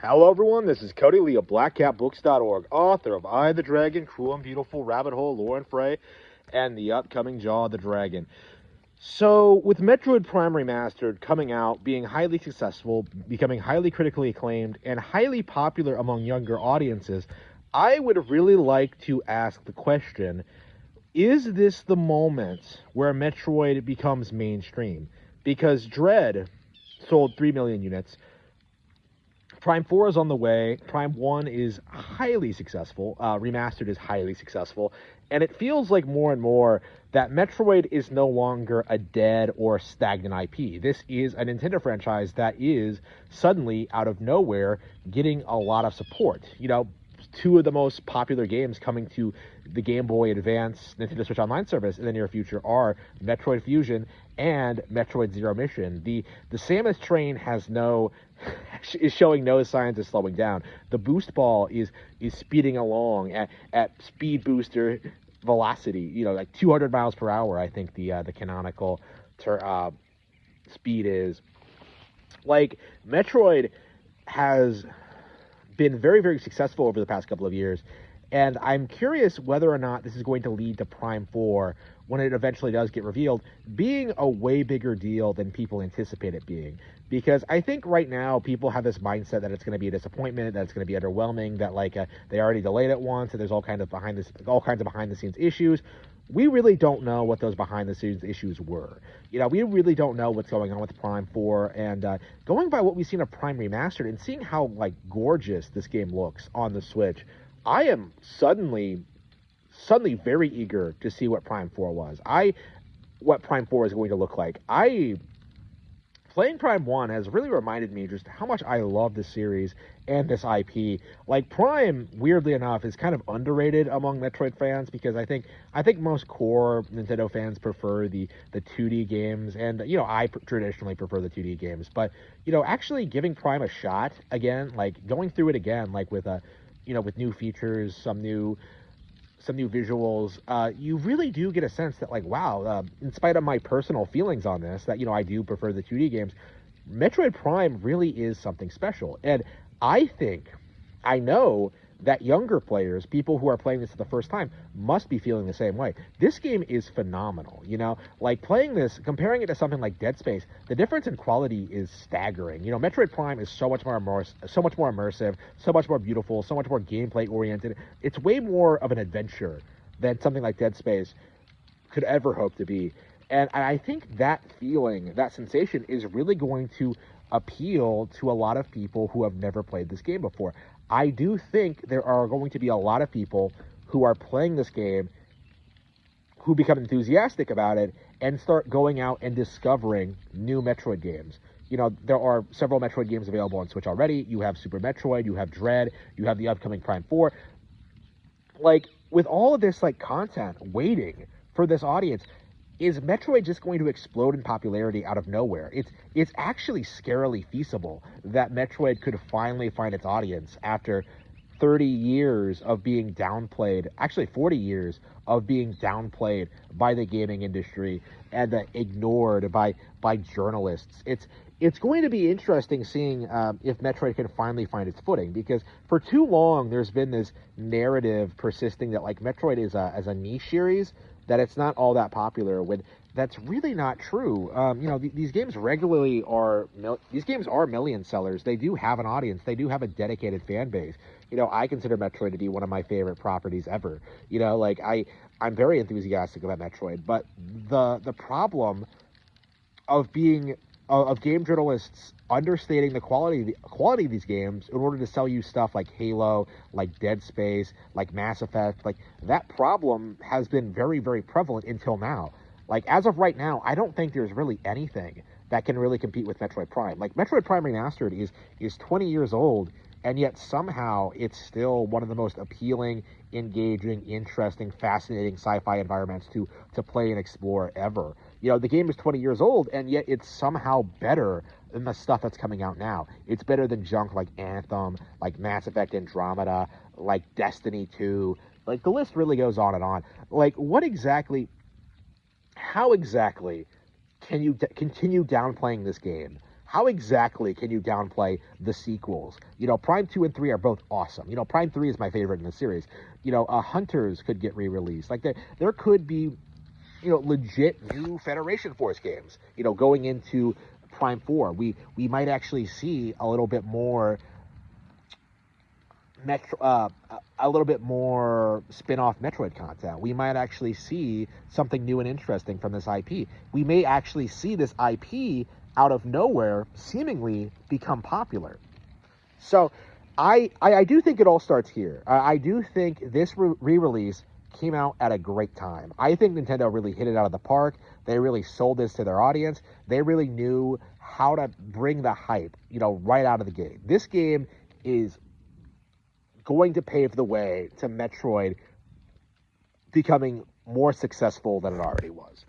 Hello everyone, this is Cody Lee of BlackCatBooks.org, author of I the Dragon, Cruel and Beautiful, Rabbit Hole, Lore and Fray, and the upcoming Jaw of the Dragon. So, with Metroid Prime Remastered coming out, being highly successful, becoming highly critically acclaimed, and highly popular among younger audiences, I would really like to ask the question, is this the moment where Metroid becomes mainstream? Because Dread sold 3 million units, Prime 4 is on the way. Prime 1 is highly successful. Remastered is highly successful. And it feels like more and more that Metroid is no longer a dead or stagnant IP. This is a Nintendo franchise that is suddenly, out of nowhere, getting a lot of support. You know, two of the most popular games coming to the Game Boy Advance Nintendo Switch Online service in the near future are Metroid Fusion and Metroid Zero Mission. The Samus train is showing no signs of slowing down. The boost ball is speeding along at speed booster velocity, you know, like 200 miles per hour, I think the canonical speed is. Like, Metroid has been very, very successful over the past couple of years, and I'm curious whether or not this is going to lead to Prime 4, when it eventually does get revealed, being a way bigger deal than people anticipate it being. Because I think right now people have this mindset that it's going to be a disappointment, that it's going to be underwhelming, that they already delayed it once, and there's all kinds of behind the scenes issues. We really don't know what those behind the scenes issues were. You know, we really don't know what's going on with Prime 4, and going by what we've seen of Prime Remastered and seeing how gorgeous this game looks on the Switch, I am suddenly very eager to see what Prime 4 what Prime 4 is going to look like. Playing Prime 1 has really reminded me just how much I love this series and this IP. Like, Prime, weirdly enough, is kind of underrated among Metroid fans, because I think most core Nintendo fans prefer the 2D games, and, you know, I traditionally prefer the 2D games. But, you know, actually giving Prime a shot again, like, going through it again, like, with with new features, some new visuals, you really do get a sense that, like, wow, in spite of my personal feelings on this, that, you know, I do prefer the 2D games, Metroid Prime really is something special. And I know that younger players, people who are playing this for the first time, must be feeling the same way. This game is phenomenal, you know? Like, playing this, comparing it to something like Dead Space, the difference in quality is staggering. You know, Metroid Prime is so much more immersive, so much more beautiful, so much more gameplay-oriented. It's way more of an adventure than something like Dead Space could ever hope to be. And I think that feeling, that sensation, is really going to appeal to a lot of people who have never played this game before. I do think there are going to be a lot of people who are playing this game who become enthusiastic about it and start going out and discovering new Metroid games. You know, there are several Metroid games available on Switch already. You have Super Metroid, you have Dread, you have the upcoming Prime 4. Like, with all of this, content waiting for this audience, is Metroid just going to explode in popularity out of nowhere? It's actually scarily feasible that Metroid could finally find its audience after 30 years of being downplayed, actually 40 years of being downplayed by the gaming industry and ignored by journalists. It's going to be interesting seeing if Metroid can finally find its footing, because for too long there's been this narrative persisting that Metroid is as a niche series, that it's not all that popular, when that's really not true. You know, these games regularly are million sellers. They do have an audience. They do have a dedicated fan base. You know, I consider Metroid to be one of my favorite properties ever. You know, I'm very enthusiastic about Metroid, but the problem of game journalists understating the quality of these games in order to sell you stuff like Halo, like Dead Space, like Mass Effect, that problem has been very, very prevalent until now. As of right now, I don't think there's really anything that can really compete with Metroid Prime. Metroid Prime Remastered is 20 years old, and yet somehow it's still one of the most appealing, engaging, interesting, fascinating sci-fi environments to play and explore ever. You know, the game is 20 years old, and yet it's somehow better than the stuff that's coming out now. It's better than junk like Anthem, like Mass Effect Andromeda, like Destiny 2. The list really goes on and on. How exactly can you continue downplaying this game? how exactly can you downplay the sequels? You know, Prime 2 and 3 are both awesome. You know, Prime 3 is my favorite in the series. You know, Hunters could get re-released. Like, there could be, you know, legit new Federation Force games, you know, going into Prime 4. We might actually see a little bit more a little bit more spin-off Metroid content. We might actually see something new and interesting from this IP. We may actually see this IP out of nowhere seemingly become popular. So I do think it all starts here. I do think this re-release came out at a great time. I think Nintendo really hit it out of the park. They really sold this to their audience. They really knew how to bring the hype, you know, right out of the gate. This game is going to pave the way to Metroid becoming more successful than it already was.